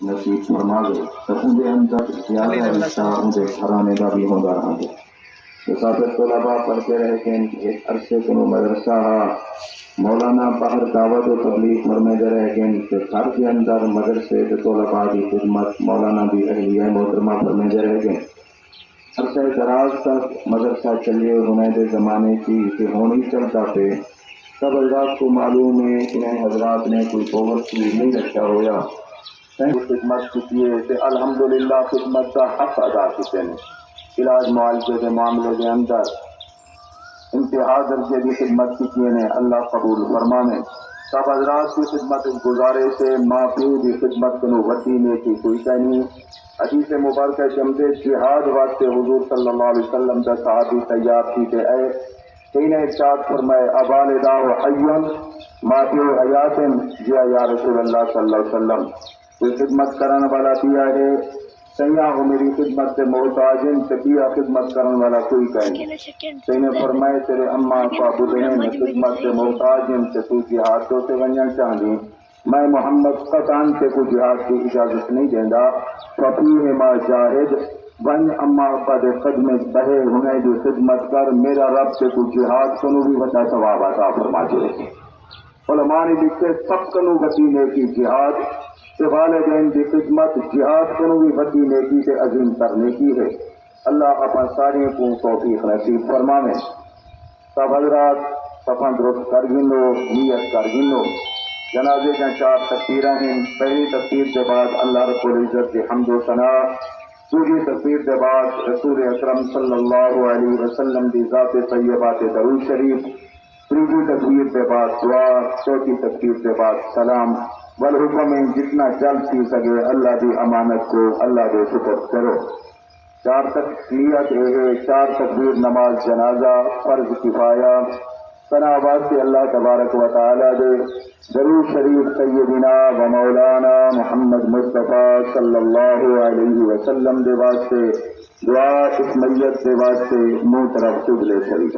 نصیب فرما دے تو اندر اندر زیادہ حصہ اندر گھرانے کا بھی ہوتا رہا ہے. مسافر طلباء پڑھتے رہے کہ ایک عرصے کو مدرسہ مولانا باہر دعوت و تبلیغ مرمے رہے کہ گھر کے اندر مدرسے طلباء کی خدمت مولانا بھی اہلیہ محترمہ فرمے رہے کہ عرصہ دراز تک مدرسہ چلے ہونے کے زمانے کی کہ ہونی چلتا تھے. سب حضرات کو معلوم ہے کہ حضرات نے کوئی اوورسی نہیں رکھا ہوا خدمت کی الحمدللہ خدمت کا حق ادا کیتے ہیں. علاج معالجے کے معاملے کے اندر انتہا درجے کی خدمت کی نے اللہ قبول فرمانے. سب حضرات کی خدمت گزارے سے ماں پیو کی خدمت کو وسیع نے کی کوئی کہیں. حدیث مبارکہ جمدے جہاد واسطے حضور صلی اللہ علیہ وسلم کا صحابی تیار تھی کہ اے تین ارشاد فرمائے ابالدہ و حیون ماں پیو حیات جیا یا رسول اللہ صلی اللہ علیہ وسلم کوئی خدمت کرنے والا دیا ہے سیاح ہو میری خدمت سے محتاج کیا خدمت کرنے والا کوئی کہیں. تینے فرمائے تیرے اماں ابو بہن خدمت سے محتاج سے تو جہاد تو سے ونجن چاہیے. میں محمد قطان سے کوئی جہاد کی اجازت نہیں دیندا. فقیر ما جاہد ون اما ابا دے قدمے بہے ہونے جو خدمت کر میرا رب سے کوئی جہاد کنو بھی بتا ثواب عطا فرما دے. علماء نے لکھے سب کنو بتی نیکی جہاد سے والدین کی خدمت جہاد کنو بھی بتی نیکی سے عظیم تر نیکی ہے. اللہ اپنا ساری کو توفیق نصیب فرمانے. سب حضرات سفن درست کر گنو نیت کر گنو. جنازے کا 4 تکبیریں ہیں. پہلی تکبیر کے بعد اللہ رب العزت کی حمد و ثنا. دوسری تکبیر کے بعد رسول اکرم صلی اللہ علیہ وسلم کی ذات طیبات درود شریف. تیسری تکبیر کے بعد دعا. چوتھی تکبیر کے بعد سلام. والحکم جتنا جلد سی سکے اللہ کی امانت کو اللہ کے شکر کرو. 4 تکبیرات 4 تکبیر نماز جنازہ فرض کفایہ. ثنا واسطے اللہ تبارک و تعالی دے درود شریف سیدنا و مولانا محمد مصطفیٰ صلی اللہ علیہ وسلم دے واسطے دعا اس میت دے واسطے منہ طرف قبلے شریف.